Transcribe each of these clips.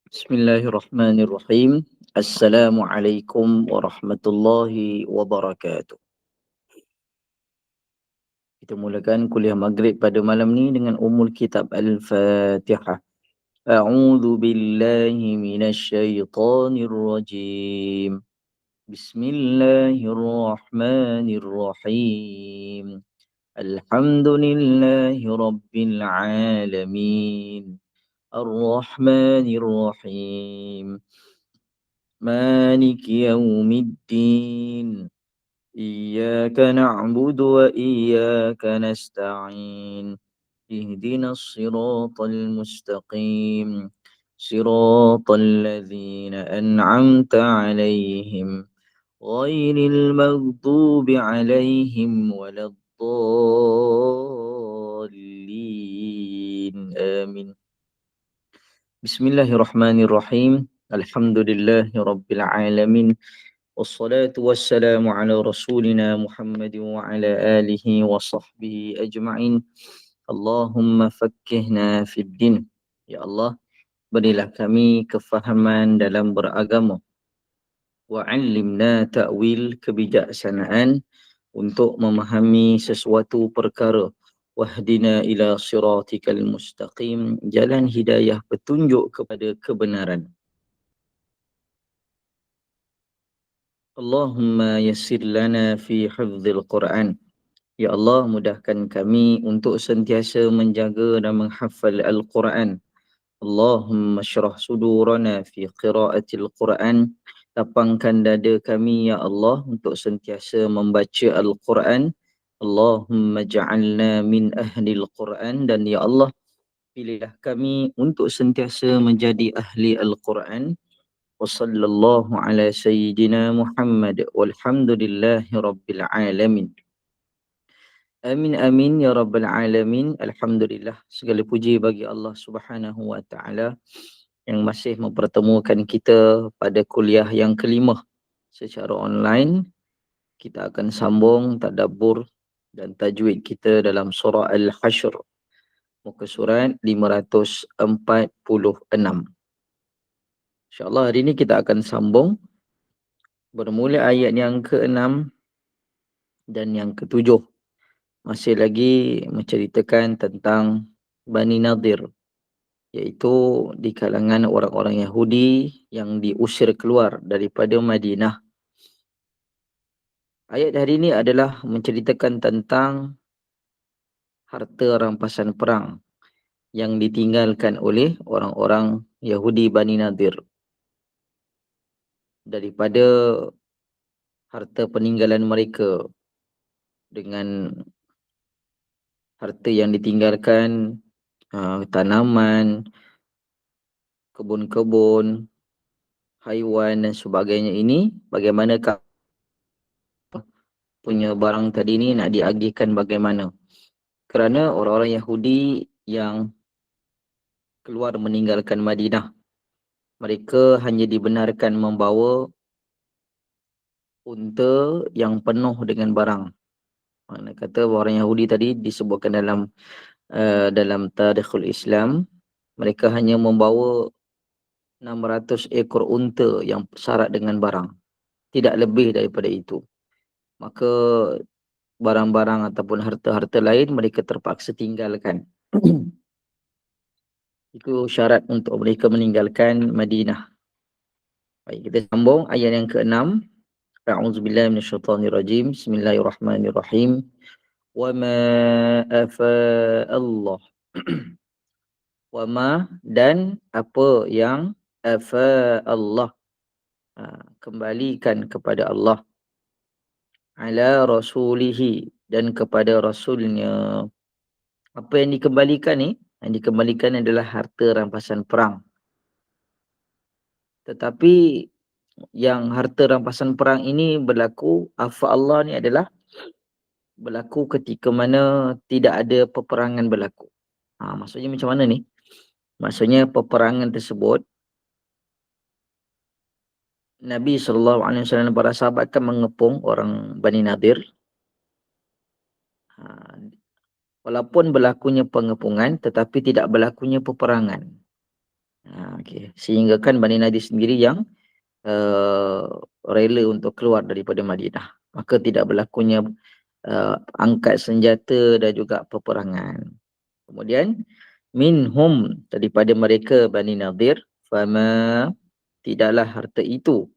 Bismillahirrahmanirrahim. Assalamualaikum warahmatullahi wabarakatuh. Kita mulakan kuliah maghrib pada malam ni dengan Ummul Kitab Al-Fatihah. A'udzu billahi minasyaitonir rajim. Bismillahirrahmanirrahim. Alhamdulillahi rabbil alamin. Ar-Rahmanir Rahim. مالك يوم الدين إياك نعبد وإياك نستعين اهدنا الصراط المستقيم صراط الذين أنعمت عليهم غير المغضوب عليهم ولا الضالين آمين. Bismillahirrahmanirrahim. Alhamdulillahi alamin. Wassalatu wassalamu ala rasulina Muhammad wa ala alihi wa sahbihi ajma'in. Allahumma fakkihna fid din. Ya Allah, berilah kami kefahaman dalam beragama. Wa'allimna ta'wil, kebijaksanaan untuk memahami sesuatu perkara. Wahdina ila siratikal mustaqim, jalan hidayah petunjuk kepada kebenaran. Allahumma yassir lana fi hifdzil Quran. Ya Allah, mudahkan kami untuk sentiasa menjaga dan menghafal Al-Quran. Allahumma syrah sudurana fi qiraatil Quran. Lapangkan dada kami, ya Allah, untuk sentiasa membaca Al-Quran. Allahumma ja'alna min ahlil Quran. Dan ya Allah, pilihlah kami untuk sentiasa menjadi ahli Al-Quran. Wa sallallahu ala sayyidina Muhammad walhamdulillahi rabbil alamin. Amin amin ya rabbal alamin. Alhamdulillah, segala puji bagi Allah Subhanahu wa taala yang masih mempertemukan kita pada kuliah yang kelima secara online. Kita akan sambung tadabbur dan tajwid kita dalam surah Al-Hashr, muka surat 546. InsyaAllah hari ini kita akan sambung bermula ayat yang ke-6 dan yang ke-7. Masih lagi menceritakan tentang Bani Nadir, iaitu di kalangan orang-orang Yahudi yang diusir keluar daripada Madinah. Ayat hari ini adalah menceritakan tentang harta rampasan perang yang ditinggalkan oleh orang-orang Yahudi Bani Nadir. Daripada harta peninggalan mereka, dengan harta yang ditinggalkan, tanaman, kebun-kebun, haiwan dan sebagainya ini, bagaimanakah punya barang tadi ni nak diagihkan bagaimana? Kerana orang-orang Yahudi yang keluar meninggalkan Madinah, mereka hanya dibenarkan membawa unta yang penuh dengan barang. Mana kata orang Yahudi tadi disebutkan dalam tarikhul Islam, mereka hanya membawa 600 ekor unta yang syarat dengan barang, tidak lebih daripada itu. Maka barang-barang ataupun harta-harta lain mereka terpaksa tinggalkan. Itu syarat untuk mereka meninggalkan Madinah. Baik, kita sambung ayat yang ke-6. A'udzubillahi minasyaitonirrajim. Bismillahirrahmanirrahim. Wa ma afa Allah. Wa ma, dan apa yang afa Allah, kembalikan kepada Allah, ala rasulihi, dan kepada rasulnya. Apa yang dikembalikan ni? Yang dikembalikan adalah harta rampasan perang. Tetapi yang harta rampasan perang ini berlaku, afa Allah ni adalah berlaku ketika mana tidak ada peperangan berlaku. Maksudnya macam mana ni? Maksudnya peperangan tersebut, Nabi SAW dan para sahabat kan mengepung orang Bani Nadir. Walaupun berlakunya pengepungan, tetapi tidak berlakunya peperangan. Okey. Sehingga kan Bani Nadir sendiri yang rela untuk keluar daripada Madinah. Maka tidak berlakunya angkat senjata dan juga peperangan. Kemudian minhum, daripada mereka Bani Nadir, fama, tidaklah harta itu,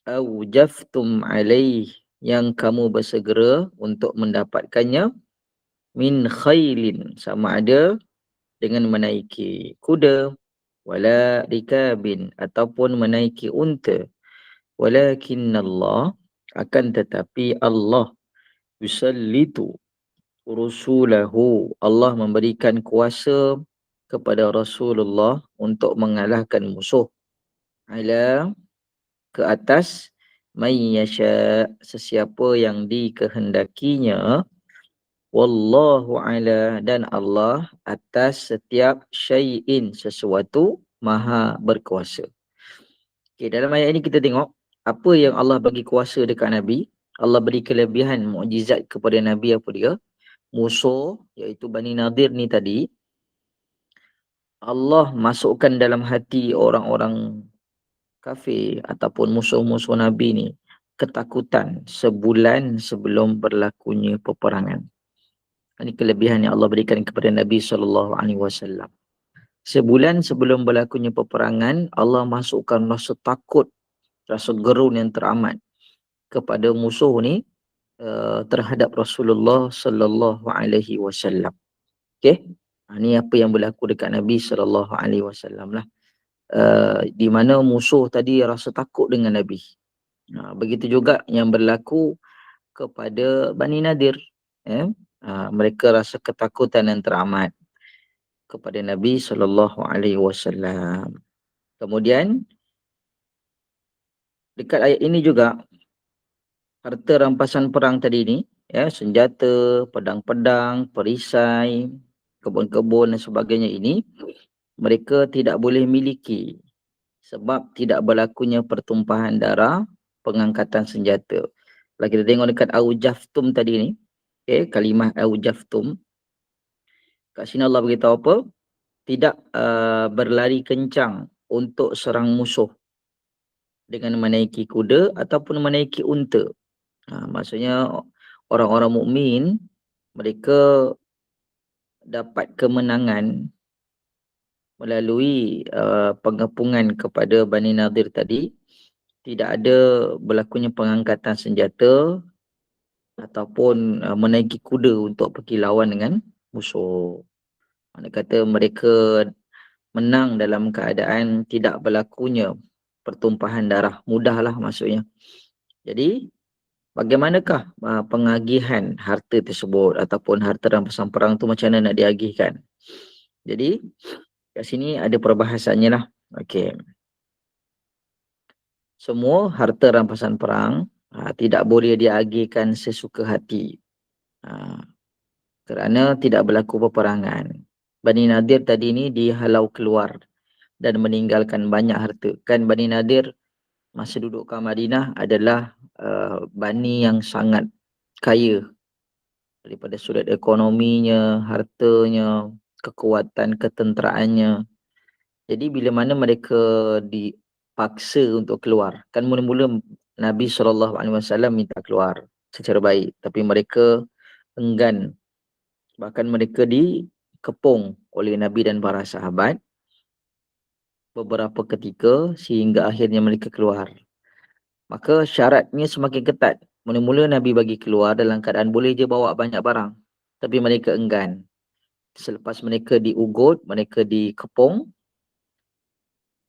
aujaftum alaih, yang kamu bersegera untuk mendapatkannya, min khailin, sama ada dengan menaiki kuda, wala rikabin, ataupun menaiki unta, walakinnallah, akan tetapi Allah, yusallitu rusulahu, Allah memberikan kuasa kepada Rasulullah untuk mengalahkan musuh, ala, ke atas, may yasha, sesiapa yang dikehendakinya, wallahu ala, dan Allah atas setiap syai'in, sesuatu, maha berkuasa. Okay, dalam ayat ini kita tengok apa yang Allah bagi kuasa dekat Nabi. Allah beri kelebihan mukjizat kepada Nabi, apa dia? Musuh, iaitu Bani Nadir ni tadi, Allah masukkan dalam hati orang-orang kafir ataupun musuh-musuh Nabi ni ketakutan sebulan sebelum berlakunya peperangan. Ini kelebihan yang Allah berikan kepada Nabi SAW. Sebulan sebelum berlakunya peperangan, Allah masukkan rasa takut, rasa gerun yang teramat kepada musuh ni terhadap Rasulullah SAW. Okey, ini apa yang berlaku dekat Nabi SAW lah. Di mana musuh tadi rasa takut dengan Nabi. Begitu juga yang berlaku kepada Bani Nadir. Mereka rasa ketakutan yang teramat kepada Nabi SAW. Kemudian dekat ayat ini juga, harta rampasan perang tadi ni, senjata, pedang-pedang, perisai, kebun-kebun dan sebagainya ini, mereka tidak boleh miliki sebab tidak berlakunya pertumpahan darah, pengangkatan senjata. Kalau kita tengok dekat aujaftum tadi ni, kalimah aujaftum, kat sini Allah beritahu apa? Tidak berlari kencang untuk serang musuh dengan menaiki kuda ataupun menaiki unta. Maksudnya orang-orang mukmin mereka dapat kemenangan melalui pengepungan kepada Bani Nadir tadi. Tidak ada berlakunya pengangkatan senjata ataupun menaiki kuda untuk pergi lawan dengan musuh. Mana kata mereka menang dalam keadaan tidak berlakunya pertumpahan darah. Mudahlah maksudnya. Jadi bagaimanakah pengagihan harta tersebut ataupun harta rampasan perang tu, macam mana nak diagihkan? Jadi kat sini ada perbahasannya lah. Okey. Semua harta rampasan perang tidak boleh diagihkan sesuka hati. Kerana tidak berlaku peperangan. Bani Nadir tadi ni dihalau keluar dan meninggalkan banyak harta. Kan Bani Nadir masa duduk kat Madinah adalah Bani yang sangat kaya daripada sudut ekonominya, hartanya, kekuatan ketenteraannya. Jadi bila mana mereka dipaksa untuk keluar, kan mula-mula Nabi SAW minta keluar secara baik, tapi mereka enggan. Bahkan mereka dikepung oleh Nabi dan para sahabat beberapa ketika sehingga akhirnya mereka keluar. Maka syaratnya semakin ketat. Mula-mula Nabi bagi keluar dalam keadaan boleh je bawa banyak barang, tapi mereka enggan. Selepas mereka diugut, mereka dikepung,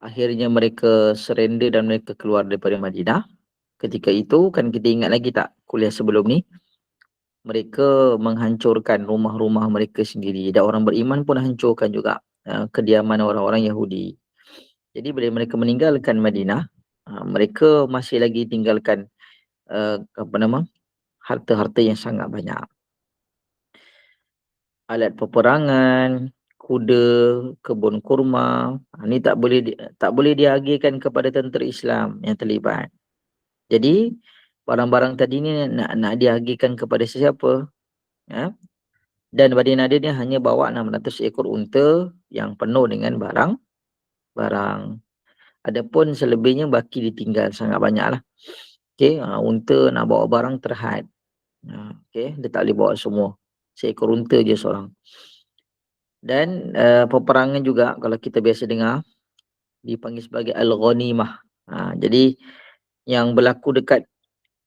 akhirnya mereka surrender dan mereka keluar daripada Madinah. Ketika itu, kan kita ingat lagi tak kuliah sebelum ni, mereka menghancurkan rumah-rumah mereka sendiri. Dan orang beriman pun hancurkan juga kediaman orang-orang Yahudi. Jadi bila mereka meninggalkan Madinah, mereka masih lagi tinggalkan harta-harta yang sangat banyak. Alat peperangan, kuda, kebun kurma, ni tak boleh diagihkan kepada tentera Islam yang terlibat. Jadi barang-barang tadi ni nak diagihkan kepada sesiapa? Dan Bani Nadir ni hanya bawa 600 ekor unta yang penuh dengan barang. Adapun selebihnya baki ditinggal sangat banyaklah. Okey, unta nak bawa barang terhad. Okey, dia tak boleh bawa semua. Seekor unta je seorang. Dan peperangan juga kalau kita biasa dengar dipanggil sebagai al-ghanimah. Jadi yang berlaku dekat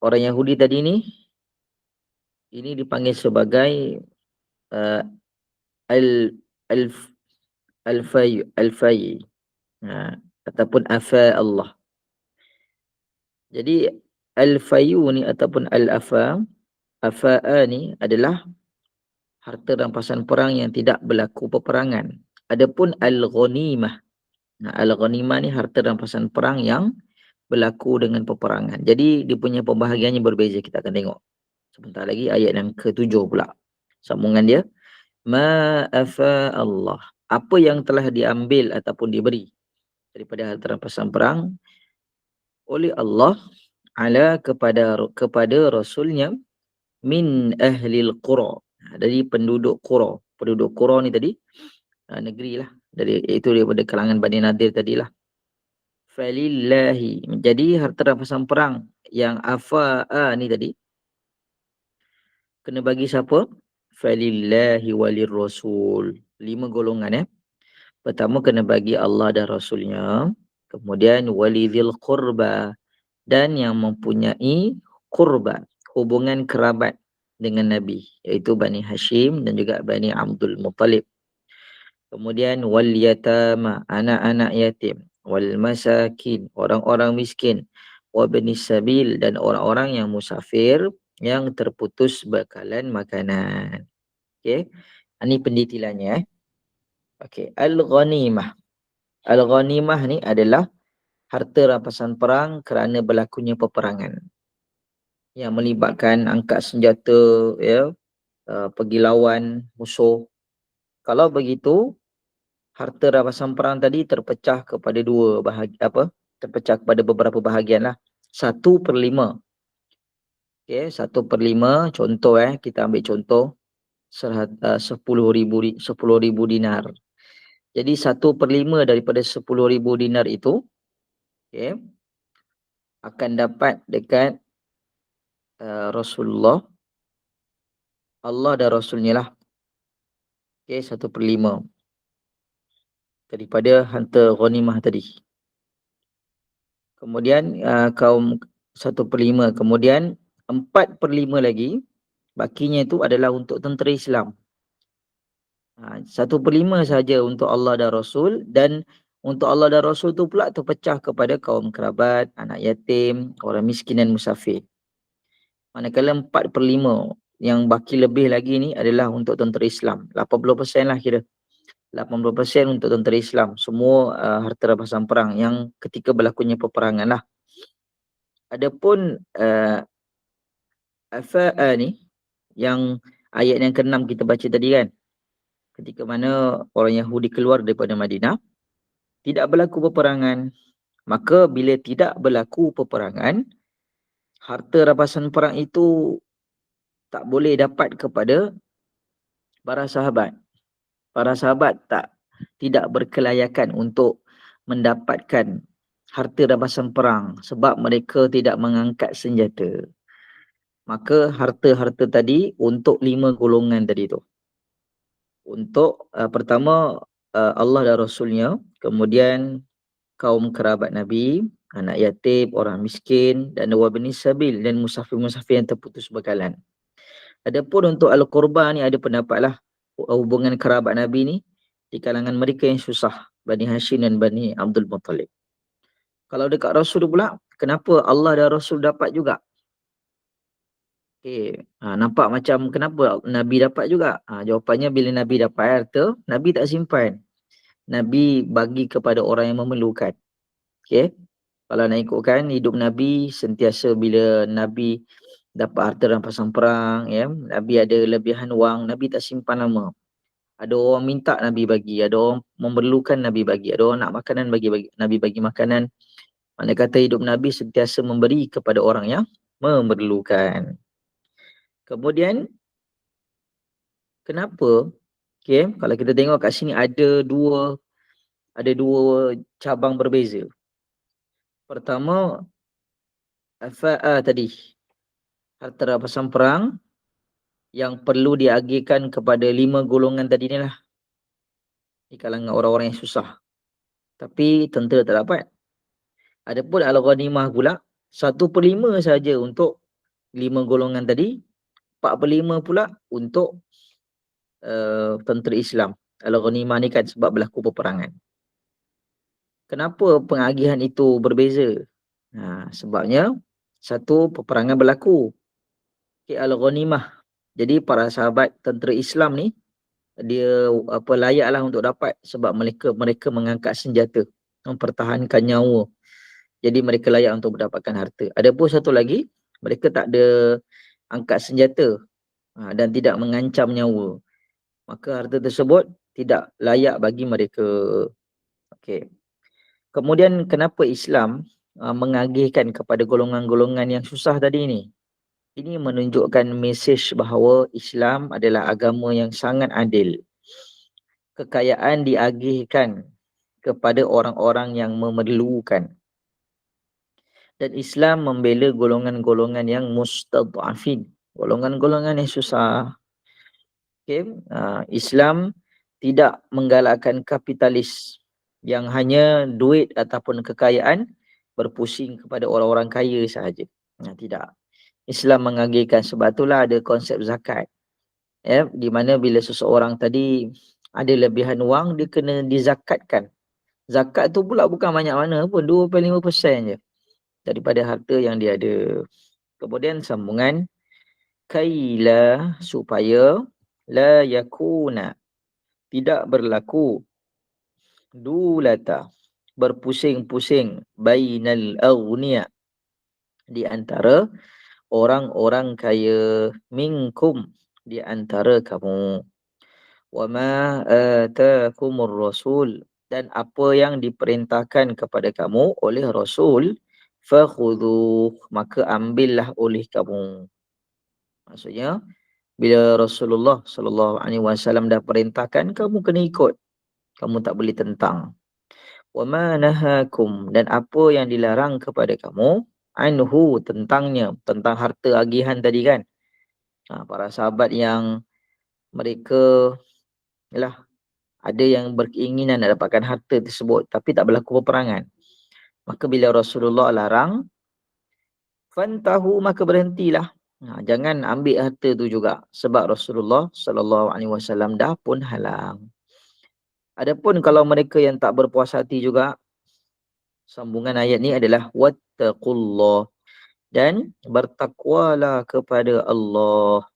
orang Yahudi tadi ni, ini dipanggil sebagai uh, al alf al-fay ataupun afa Allah. Jadi al-fayu ni ataupun al-afa ni adalah harta rampasan perang yang tidak berlaku peperangan. Adapun al-ghanimah. Al-ghanimah ni harta rampasan perang yang berlaku dengan peperangan. Jadi dia punya pembahagiannya berbeza, kita akan tengok sebentar lagi ayat yang ke-7 pula. Sambungan dia, ma afa Allah. Apa yang telah diambil ataupun diberi daripada harta rampasan perang oleh Allah kepada rasulnya min ahlil qura, dari penduduk qura. Penduduk qura ni tadi negeri lah, itu daripada kalangan Bani Nadir tadilah. Falillahi, jadi harta rampasan perang yang afa'a ni tadi kena bagi siapa? Falillahi walir rasul. 5 golongan. Pertama kena bagi Allah dan Rasulnya. Kemudian walidhil qurba, dan yang mempunyai qurba, hubungan kerabat dengan Nabi, iaitu Bani Hashim dan juga Bani Abdul Muttalib. Kemudian wal yatama, anak-anak yatim, wal masakin, orang-orang miskin, wa bani sabil, dan orang-orang yang musafir yang terputus bekalan makanan. Okey. Ini pendetilannya. Okey, al-ghanimah. Al-ghanimah ni adalah harta rampasan perang kerana berlakunya peperangan yang melibatkan angkat senjata, ya, pergi lawan musuh. Kalau begitu, harta rampasan perang tadi terpecah kepada terpecah kepada beberapa bahagian lah. 1/5. Okey, 1/5. Contoh, kita ambil contoh 10,000 dinar. Jadi 1/5 daripada 10,000 dinar itu, okey, akan dapat dekat Rasulullah, Allah dan Rasulnya lah. Okey, 1/5 daripada harta ghanimah tadi. Kemudian kaum 1/5. Kemudian 4/5 lagi, bakinya itu adalah untuk tentera Islam. 1/5 saja untuk Allah dan Rasul, dan untuk Allah dan Rasul tu pula terpecah kepada kaum kerabat, anak yatim, orang miskin dan musafir. Manakala 4/5 yang baki lebih lagi ni adalah untuk tentera Islam. 80% lah kira. 80% untuk tentera Islam. Semua harta rampasan perang yang ketika berlakunya peperangan lah. Adapun afa'a ni, yang ayat yang ke-6 kita baca tadi kan, ketika mana orang Yahudi keluar daripada Madinah, tidak berlaku peperangan. Maka bila tidak berlaku peperangan, harta rampasan perang itu tak boleh dapat kepada para sahabat. Para sahabat tidak berkelayakan untuk mendapatkan harta rampasan perang sebab mereka tidak mengangkat senjata. Maka harta-harta tadi untuk 5 golongan tadi tu. Untuk pertama Allah dan Rasulnya, kemudian kaum kerabat Nabi, anak yatim, orang miskin, dan wabni sabil, dan musafir-musafir yang terputus bekalan. Adapun untuk al-qurba ni ada pendapat lah, hubungan kerabat Nabi ni di kalangan mereka yang susah, Bani Hashim dan Bani Abdul Muttalib. Kalau dekat Rasul pula, kenapa Allah dan Rasul dapat juga? Okay. Nampak macam kenapa Nabi dapat juga? Jawapannya bila Nabi dapat harta, Nabi tak simpan. Nabi bagi kepada orang yang memerlukan. Okay. Kalau nak ikutkan hidup Nabi, sentiasa bila Nabi dapat harta rampasan perang, ya, Nabi ada lebihan wang, Nabi tak simpan lama. Ada orang minta, Nabi bagi. Ada orang memerlukan, Nabi bagi. Ada orang nak makanan, Nabi bagi makanan. Mana kata hidup Nabi sentiasa memberi kepada orang yang memerlukan. Kemudian Kenapa? Okay, kalau kita tengok kat sini ada dua cabang berbeza. Pertama, tadi harta rampasan perang yang perlu diagihkan kepada 5 golongan tadi ni lah, di kalangan orang-orang yang susah, tapi tentera tak dapat. Adapun al-ghanimah pula 1/5 saja untuk 5 golongan tadi, 4/5 pula untuk tentera Islam. Al-ghanimah ni kan sebab berlaku peperangan. Kenapa pengagihan itu berbeza? Sebabnya satu, peperangan berlaku. Okay, al-ghanimah. Jadi para sahabat tentera Islam ni dia layaklah untuk dapat, sebab mereka mengangkat senjata, mempertahankan nyawa. Jadi mereka layak untuk mendapatkan harta. Adapun satu lagi, mereka tak ada angkat senjata dan tidak mengancam nyawa, maka harta tersebut tidak layak bagi mereka. Okey. Kemudian kenapa Islam mengagihkan kepada golongan-golongan yang susah tadi ni? Ini menunjukkan mesej bahawa Islam adalah agama yang sangat adil. Kekayaan diagihkan kepada orang-orang yang memerlukan. Dan Islam membela golongan-golongan yang mustad'afin, golongan-golongan yang susah. Okay? Islam tidak menggalakkan kapitalis yang hanya duit ataupun kekayaan berpusing kepada orang-orang kaya sahaja. Tidak. Islam mengagihkan, sebab itulah ada konsep zakat. Di mana bila seseorang tadi ada lebihan wang, dia kena dizakatkan. Zakat tu pula bukan banyak mana pun, 2.5% je daripada harta yang dia ada. Kemudian sambungan, kaila, supaya, la yakuna, tidak berlaku, dulata, berpusing-pusing, bainal aghniya, di antara orang-orang kaya, minkum, di antara kamu, wa ma atakumur rasul, dan apa yang diperintahkan kepada kamu oleh Rasul, fakhudhuh, maka ambillah oleh kamu. Maksudnya bila Rasulullah SAW dah perintahkan, kamu kena ikut, kamu tak boleh tentang. Wa ma nahakum, dan apa yang dilarang kepada kamu, anhu, tentangnya, tentang harta agihan tadi kan. Para sahabat yang mereka ada yang berkeinginan nak dapatkan harta tersebut tapi tak berlaku peperangan, maka bila Rasulullah larang, fantahu, maka berhentilah. Jangan ambil harta tu juga, sebab Rasulullah SAW dah pun halang. Adapun kalau mereka yang tak berpuas hati juga, sambungan ayat ni adalah wattaqullah, dan bertakwalah kepada Allah.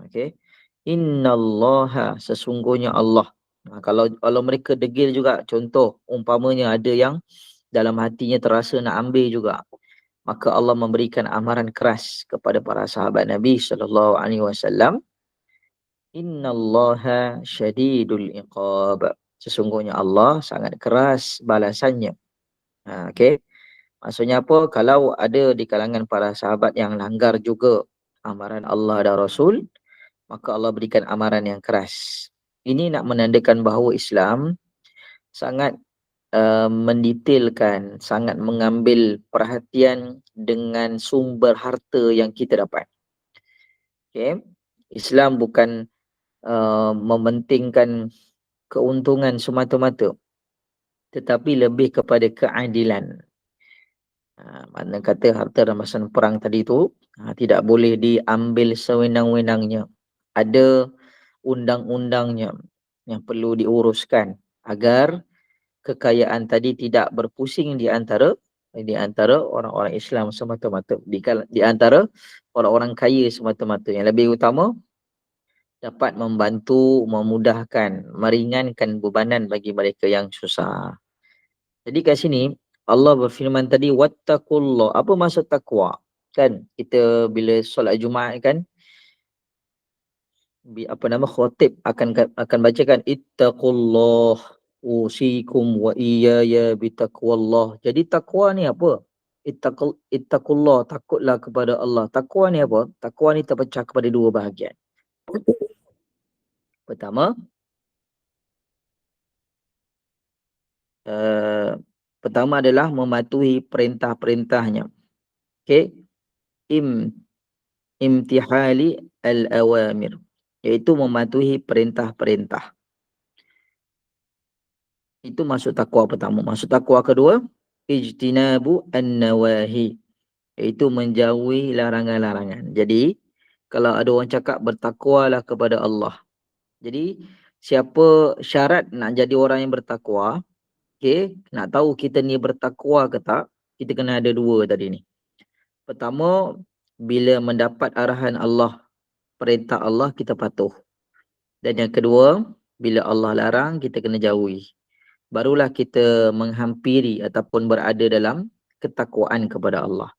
Okey. Innallaha, sesungguhnya Allah. Kalau mereka degil juga, contoh umpamanya ada yang dalam hatinya terasa nak ambil juga, maka Allah memberikan amaran keras kepada para sahabat Nabi SAW. Innallaha syadidul iqab, sesungguhnya Allah sangat keras balasannya. Okey. Maksudnya apa? Kalau ada di kalangan para sahabat yang langgar juga amaran Allah dan Rasul, maka Allah berikan amaran yang keras. Ini nak menandakan bahawa Islam sangat mendetailkan, sangat mengambil perhatian dengan sumber harta yang kita dapat. Okay? Islam bukan mementingkan keuntungan semata-mata, tetapi lebih kepada keadilan. Makna kata harta rampasan perang tadi tu tidak boleh diambil sewenang-wenangnya. Ada undang-undangnya yang perlu diuruskan agar kekayaan tadi tidak berpusing di antara orang-orang Islam semata-mata, di antara orang-orang kaya semata-mata. Yang lebih utama, dapat membantu, memudahkan, meringankan bebanan bagi mereka yang susah. Jadi kat sini Allah berfirman tadi wattaqullah. Apa maksud takwa? Kan kita bila solat Jumaat kan, khatib akan bacakan ittaqullah usikum wa iyaya bitaqwallah. Jadi takwa ni apa? Ittaqullah, takutlah kepada Allah. Takwa ni apa? Takwa ni terpecah kepada dua bahagian. Pertama, uh, pertama adalah mematuhi perintah-perintahnya. Okey, im imtihali al-awamir, iaitu mematuhi perintah-perintah. Itu masuk takwa pertama. Masuk takwa kedua, ijtinabu an-nawahi, iaitu menjauhi larangan-larangan. Jadi, kalau ada orang cakap bertakwalah kepada Allah. Jadi, siapa syarat nak jadi orang yang bertakwa, okey, nak tahu kita ni bertakwa ke tak, kita kena ada dua tadi ni. Pertama, bila mendapat arahan Allah, perintah Allah, kita patuh. Dan yang kedua, bila Allah larang, kita kena jauhi. Barulah kita menghampiri ataupun berada dalam ketakwaan kepada Allah.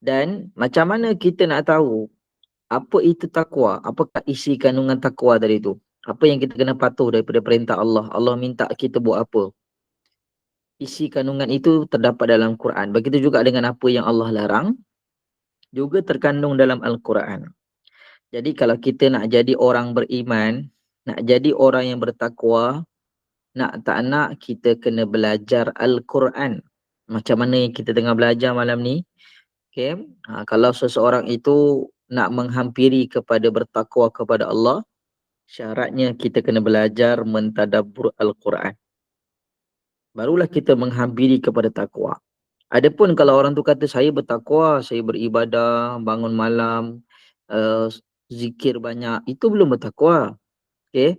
Dan macam mana kita nak tahu apa itu takwa? Apakah isi kandungan takwa tadi tu? Apa yang kita kena patuh daripada perintah Allah? Allah minta kita buat apa? Isi kandungan itu terdapat dalam Quran. Begitu juga dengan apa yang Allah larang, juga terkandung dalam Al-Quran. Jadi kalau kita nak jadi orang beriman, nak jadi orang yang bertakwa, nak tak nak kita kena belajar Al-Quran. Macam mana yang kita tengah belajar malam ni. Okay? Kalau seseorang itu nak menghampiri kepada bertakwa kepada Allah, syaratnya kita kena belajar mentadabbur Al-Quran. Barulah kita menghampiri kepada takwa. Adapun kalau orang tu kata saya bertakwa, saya beribadah, bangun malam, zikir banyak, itu belum bertakwa. Okay?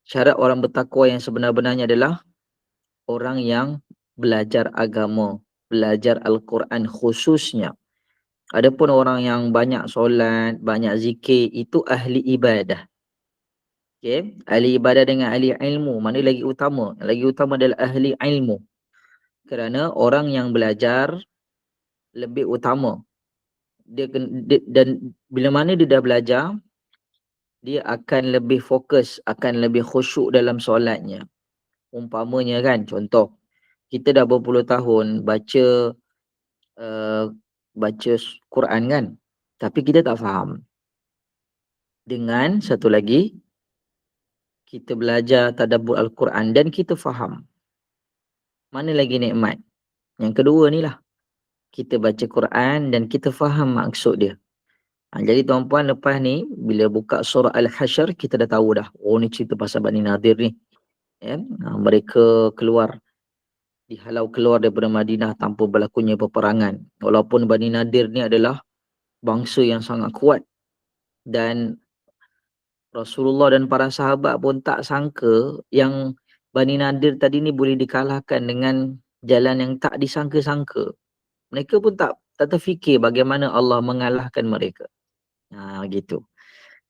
Syarat orang bertakwa yang sebenar-benarnya adalah orang yang belajar agama, belajar Al-Quran khususnya. Adapun orang yang banyak solat, banyak zikir, itu ahli ibadah. Okay? Ahli ibadah dengan ahli ilmu, mana lagi utama? Yang lagi utama adalah ahli ilmu. Kerana orang yang belajar lebih utama. Dan bila mana dia dah belajar, dia akan lebih fokus, akan lebih khusyuk dalam solatnya. Umpamanya kan, contoh, kita dah berpuluh tahun uh, baca Quran kan, tapi kita tak faham. Dengan satu lagi, kita belajar tadabbur Al-Quran dan kita faham. Mana lagi nikmat? Yang kedua ni lah. Kita baca Quran dan kita faham maksud dia. Jadi tuan-puan, lepas ni bila buka surah Al-Hasyr, kita dah tahu dah, oh ni cerita pasal Bani Nadir ni. Mereka dihalau keluar daripada Madinah tanpa berlakunya peperangan. Walaupun Bani Nadir ni adalah bangsa yang sangat kuat, dan Rasulullah dan para sahabat pun tak sangka yang Bani Nadir tadi ni boleh dikalahkan dengan jalan yang tak disangka-sangka. Mereka pun tak terfikir bagaimana Allah mengalahkan mereka. Gitu.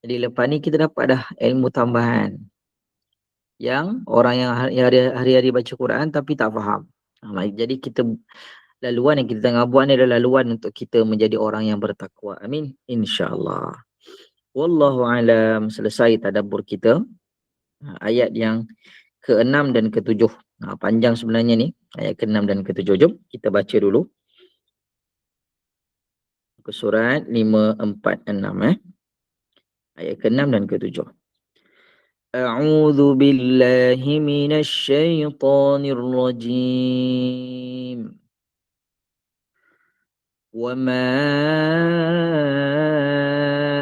Jadi lepas ni kita dapat dah ilmu tambahan. Yang orang yang hari-hari baca Quran tapi tak faham. Jadi kita, laluan yang kita tengah buat ni adalah laluan untuk kita menjadi orang yang bertakwa. Amin. InsyaAllah. Wallahu alam. Selesai tadabbur kita. Ayat yang ke-6 dan ke-7. Panjang sebenarnya ni. Ayat ke-6 dan ke-7. Jom kita baca dulu. Ke surat 546. Ayat ke-6 dan ke-7. A'udzu billahi minasy syaithanir rajim. وما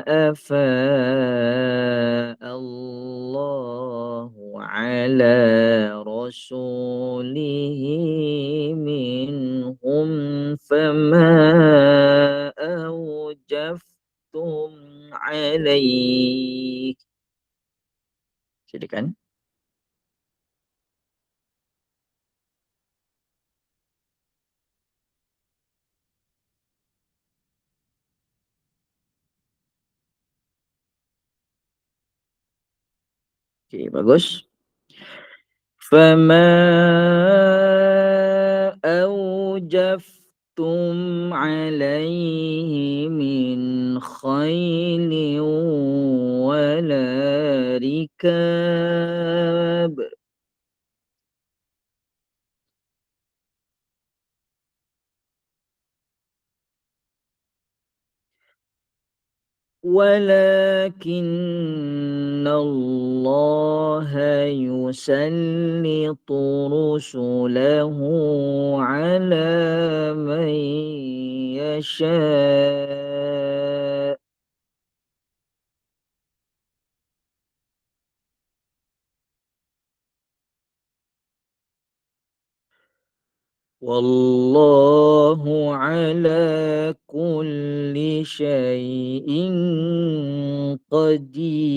أفاء الله على رسوله منهم فما أوجفتم عليه. Silakan. Okey, bagus. فما أوجفتم عليه من خيل ولا ركاب. ولكن الله يسلط رسله على من يشاء. والله على كل شيء قدير.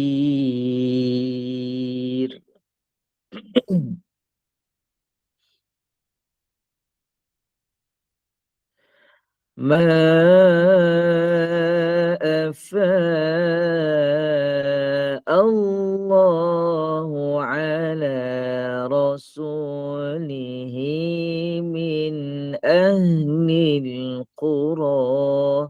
ما أفاء الله على رسوله من أهل القرى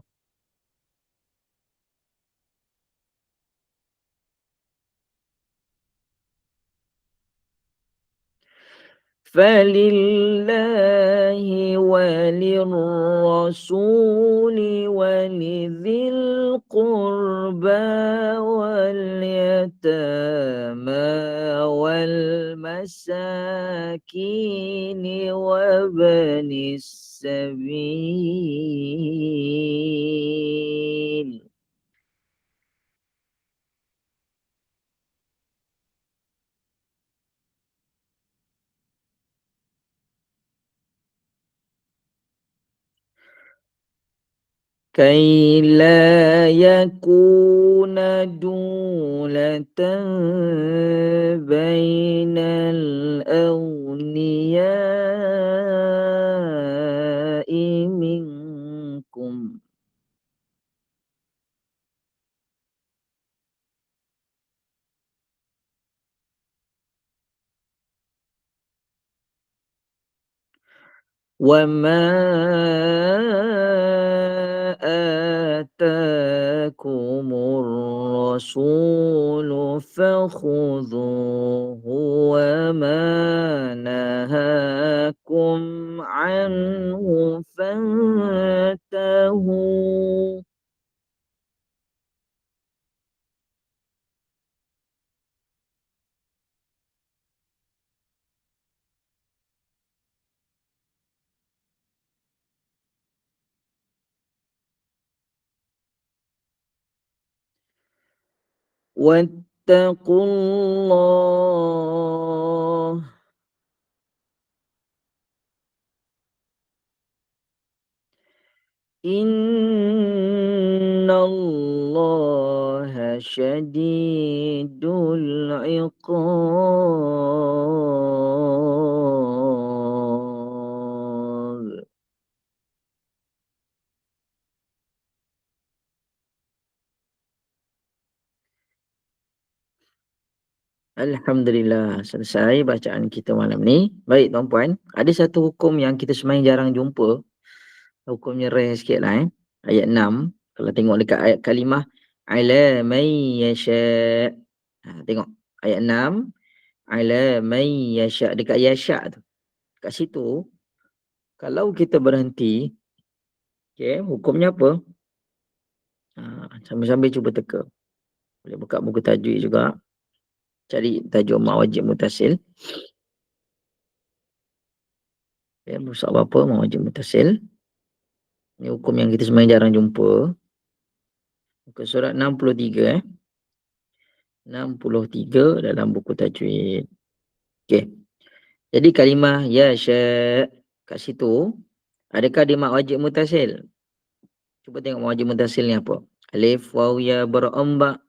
فلله وللرسول ولذي القربى واليتامى والمساكين وابن السبيل كي لا يكون دولة بين الأغنياء منكم. وما آتاكم الرسول فخذوه وما نهاكم عنه فانتهوا. واتقوا الله إن الله شديد العقاب. Alhamdulillah, selesai bacaan kita malam ni. Baik tuan-puan, ada satu hukum yang kita sebenarnya jarang jumpa. Hukumnya rare sikit lah Ayat 6, kalau tengok dekat ayat kalimah ala man yasha. Tengok ayat 6, ala man yasha, dekat yasha tu. Kat situ kalau kita berhenti, okey, hukumnya apa? Sambil-sambil cuba teka. Boleh buka buku tajwid juga. Cari tajuk mak wajib mutasil. Ya, musa apa mak wajib mutasil. Ini hukum yang kita sebenarnya jarang jumpa. Muka surat 63 63 dalam buku tajwid. Okey. Jadi kalimah ya sya kat situ, adakah dia mak wajib mutasil? Cuba tengok mak wajib mutasil ni apa? Alif waw ya beramba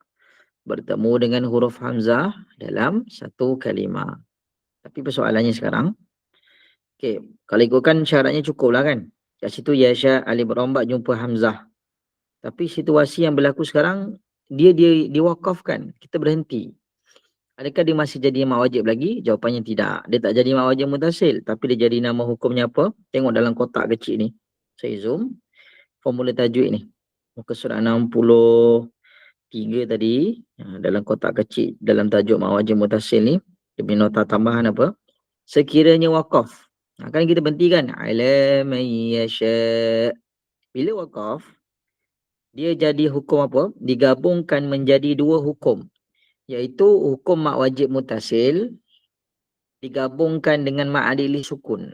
bertemu dengan huruf hamzah dalam satu kalimah. Tapi persoalannya sekarang, okey, kalau ikutkan syaratnya cukup lah kan? Kat situ ya sya alif beramba jumpa hamzah. Tapi situasi yang berlaku sekarang, dia diwakafkan, kita berhenti. Adakah dia masih jadi mak wajib lagi? Jawapannya tidak. Dia tak jadi mak wajib mutasil, tapi dia jadi nama hukumnya apa? Tengok dalam kotak kecil ni. Saya zoom formula tajwid ni. Muka surat 63 tadi, dalam kotak kecil dalam tajuk mak wajib mutasil ni, dia punya nota tambahan apa? Sekiranya wakaf. Kan kita berhenti kan? Ala man yasha. Bila wakaf, Dia jadi hukum apa? Digabungkan menjadi dua hukum, iaitu hukum mak wajib mutasil digabungkan dengan mak adili sukun.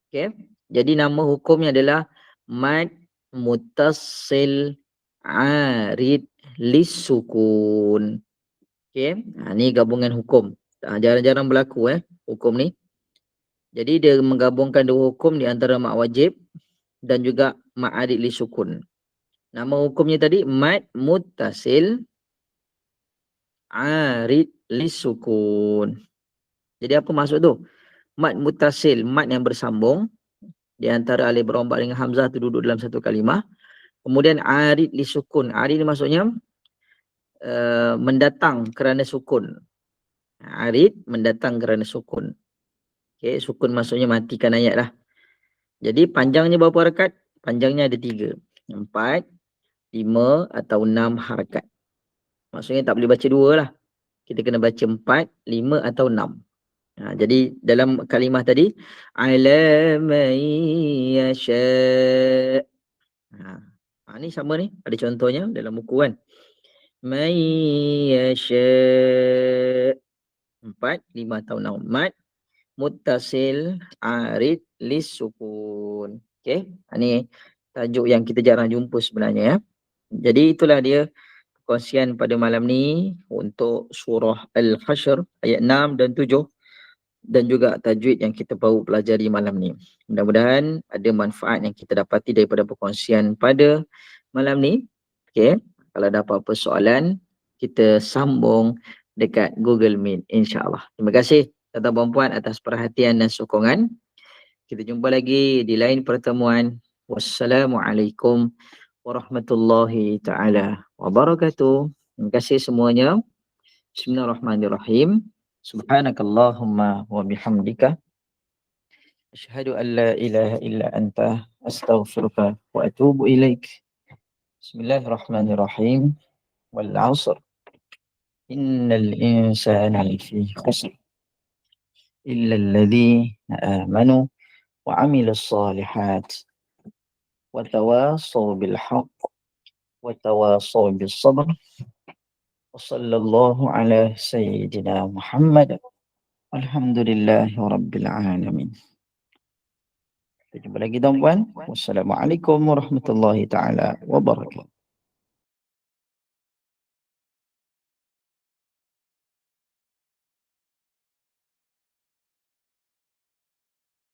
Okey. Jadi nama hukumnya adalah mad muttasil arid lisukun. Okey. Ni gabungan hukum. Jarang-jarang berlaku hukum ni. Jadi dia menggabungkan dua hukum di antara mak wajib dan juga mak arid lisukun. Nama hukumnya tadi mad muttasil arid lisukun. Jadi apa maksud tu? Mad muttasil, mad yang bersambung di antara alif berombak dengan hamzah tu duduk dalam satu kalimah. Kemudian arid li sukun. Arid ni maksudnya mendatang kerana sukun. Arid mendatang kerana sukun. Okey, sukun maksudnya matikan ayat lah. Jadi panjangnya berapa harakat? Panjangnya ada 3, 4, 5 atau 6 harakat. Maksudnya tak boleh baca 2 lah. Kita kena baca 4, 5 atau 6. Jadi dalam kalimah tadi ala man yasha. Ni sama ni, ada contohnya dalam buku kan. Man yasha 4, 5 atau 6. Mad muttasil arid lisukun. Okey, ni tajuk yang kita jarang jumpa sebenarnya ya. Jadi itulah dia perkongsian pada malam ni untuk surah Al-Hashr ayat 6 dan 7 dan juga tajwid yang kita baru pelajari malam ni. Mudah-mudahan ada manfaat yang kita dapati daripada perkongsian pada malam ni. Okey, kalau ada apa-apa soalan, kita sambung dekat Google Meet insya-Allah. Terima kasih tuan-tuan dan puan atas perhatian dan sokongan. Kita jumpa lagi di lain pertemuan. Wassalamualaikum warahmatullahi taala wabarakatuh. Terima kasih semuanya. Bismillahirrahmanirrahim. Subhanakallahumma wa bihamdika asyhadu an la ilaha illa anta astaghfiruka wa atubu ilaik. Bismillahirrahmanirrahim. Wal 'asr. Innal insana lafi khusr illa alladhina amanu wa 'amilus solihat wa tawasaw bil haqq wa tawasaw bis sabr. Wa sallallahu ala sayyidina Muhammad. Alhamdulillahi rabbil alamin. Kita jumpa lagi tuan-puan. Wassalamualaikum warahmatullahi taala wabarakatuh.